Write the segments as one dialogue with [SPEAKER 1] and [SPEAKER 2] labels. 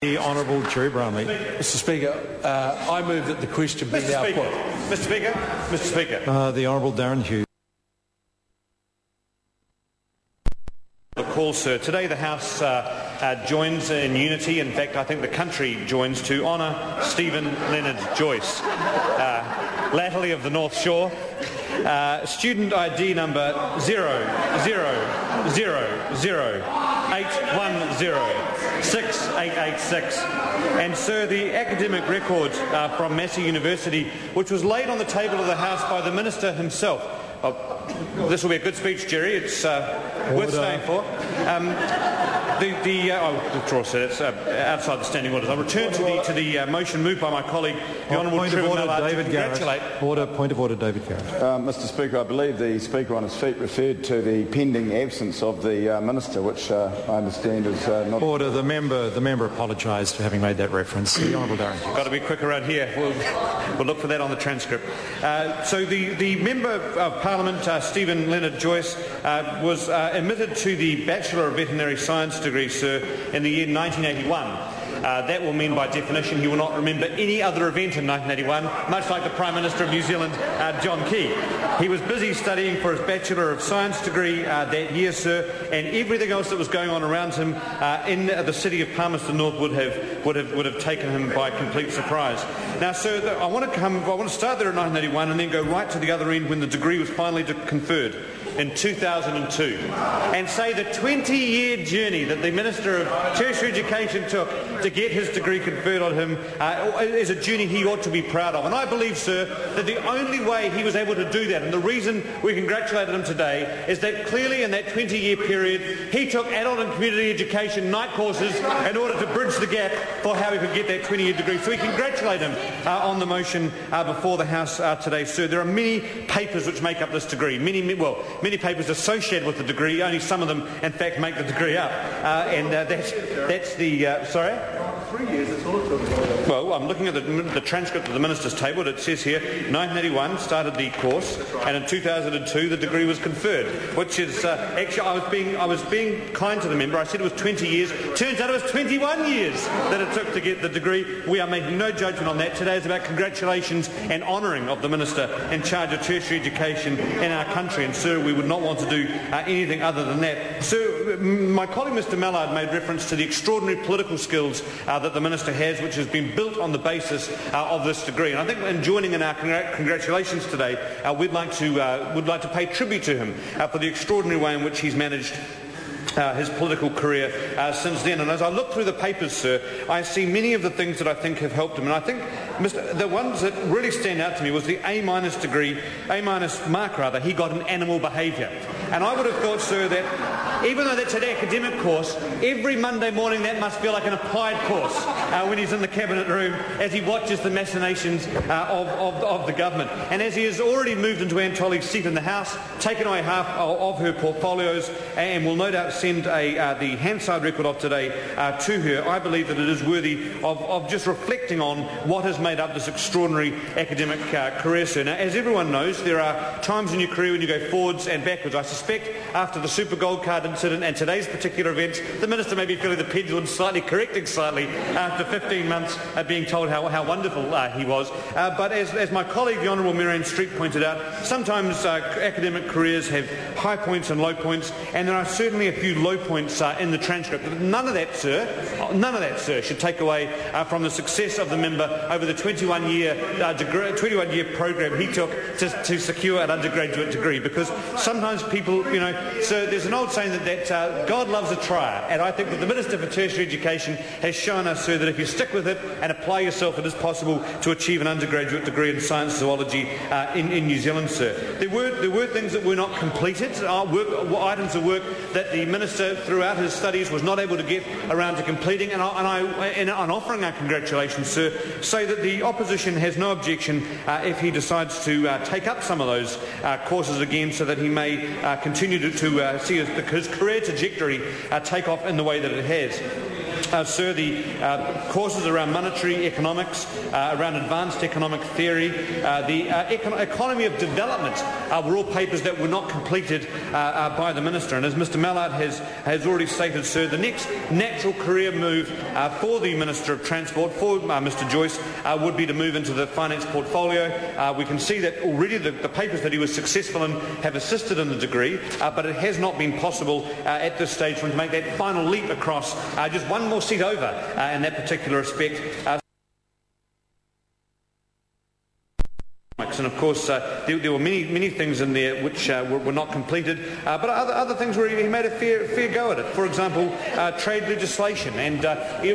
[SPEAKER 1] The Honourable Jerry Brownlee.
[SPEAKER 2] Mr Speaker, I move that the question be now put.
[SPEAKER 3] Mr Speaker.
[SPEAKER 1] The Honourable Darren Hughes.
[SPEAKER 3] The call, sir. Today the House joins in unity. In fact, I think the country joins to honour Steven Leonard Joyce, latterly of the North Shore. Student ID number 00008106886. And sir, the academic record from Massey University, which was laid on the table of the House by the Minister himself. This will be a good speech, Jerry. It's worth staying for. I'll withdraw, sir. It's outside the standing orders. I'll return to the motion moved by my colleague, the Honourable Trevor Mallard, to congratulate.
[SPEAKER 1] Point of order, David Garrett.
[SPEAKER 4] Mr Speaker, I believe the Speaker on his feet referred to the pending absence of the Minister, which I understand is not...
[SPEAKER 1] Order. The member apologised for having made that reference. The Honourable Darren Hughes.
[SPEAKER 3] Got to be quick around here. We'll look for that on the transcript. So the Member of Parliament, Steven Leonard Joyce, was admitted to the Bachelor of Veterinary Science degree, sir, in the year 1981. That will mean, by definition, he will not remember any other event in 1981, much like the Prime Minister of New Zealand, John Key. He was busy studying for his Bachelor of Science degree that year, sir, and everything else that was going on around him in the city of Palmerston North would have taken him by complete surprise. Now, sir, I want to start there in 1981 and then go right to the other end when the degree was finally conferred in 2002, and say the 20-year journey that the Minister of Tertiary Education took to get his degree conferred on him is a journey he ought to be proud of. And I believe, sir, that the only way he was able to do that, and the reason we congratulated him today, is that clearly in that 20-year period he took adult and community education night courses in order to bridge the gap for how he could get that 20-year degree. So we congratulate him on the motion before the House today, sir. There are many papers which make up this degree, many papers associated with the degree. Only some of them, in fact, make the degree up. That's the... sorry?
[SPEAKER 4] 3 years, that's all it took.
[SPEAKER 3] Well, I'm looking at the transcript of the Minister's table. It says here, 1981 started the course, and in 2002 the degree was conferred, which is... actually, I was being kind to the member. I said it was 20 years. Turns out it was 21 years that it took to get the degree. We are making no judgment on that. Today is about congratulations and honouring of the Minister in charge of tertiary education in our country, and sir, we would not want to do anything other than that. Sir, my colleague Mr Mallard made reference to the extraordinary political skills that the Minister has, which has been built on the basis of this degree. And I think in joining in our congratulations today, we'd like to pay tribute to him for the extraordinary way in which he's managed his political career since then. And as I look through the papers, sir, I see many of the things that I think have helped him. And I think the ones that really stand out to me was the A-minus mark he got in animal behaviour. And I would have thought, sir, that even though that's an academic course, every Monday morning that must feel like an applied course when he's in the cabinet room as he watches the machinations of the government. And as he has already moved into Anne Tolley's seat in the House, taken away half of her portfolios, and will no doubt send the Hansard record of today to her, I believe that it is worthy of just reflecting on what has made up this extraordinary academic career, sir. Now, as everyone knows, there are times in your career when you go forwards and backwards. I suspect after the Super Gold Card incident and today's particular events, the Minister may be feeling the pendulum correcting slightly after 15 months being told how wonderful he was. But as my colleague, the Honourable Marianne Street, pointed out, sometimes academic careers have high points and low points, and there are certainly a few low points in the transcript. But none of that, sir, should take away from the success of the member over the 21-year program he took to secure an undergraduate degree. Because sometimes people, sir, there's an old saying that God loves a trier, and I think that the Minister for Tertiary Education has shown us, sir, that if you stick with it and apply yourself, it is possible to achieve an undergraduate degree in science zoology in New Zealand, sir. There were things that were not completed, items of work that the Minister throughout his studies was not able to get around to completing, and on offering our congratulations, sir, say that the opposition has no objection if he decides to take up some of those courses again, so that he may continue to see his career trajectory take off in the way that it has. Sir, the courses around monetary economics, around advanced economic theory, the economy of development were all papers that were not completed by the Minister. And as Mr Mallard has already stated, sir, the next natural career move for the Minister of Transport, for Mr Joyce, would be to move into the finance portfolio. We can see that already the papers that he was successful in have assisted in the degree, but it has not been possible at this stage for him to make that final leap across, just one more seat over in that particular respect. And of course, there were many things in there which were not completed, but other things where he made a fair go at it. For example, trade legislation. And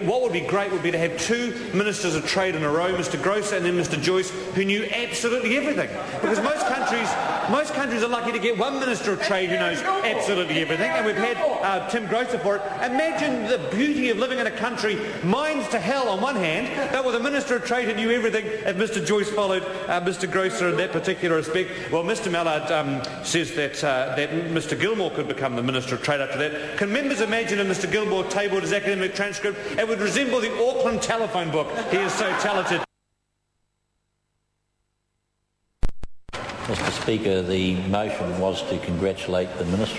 [SPEAKER 3] what would be great would be to have two ministers of trade in a row, Mr Grosser and then Mr Joyce, who knew absolutely everything. Because most countries are lucky to get one minister of trade who knows absolutely everything, and we've had Tim Grosser for it. Imagine the beauty of living in a country, mines to hell on one hand, but with a minister of trade who knew everything if Mr Joyce followed Mr Grosser in that particular respect. Well, Mr Mallard says that Mr Gilmore could become the Minister of Trade after that. Can members imagine if Mr Gilmore tabled his academic transcript? It would resemble the Auckland telephone book. He is so talented.
[SPEAKER 5] Mr Speaker, the motion was to congratulate the Minister.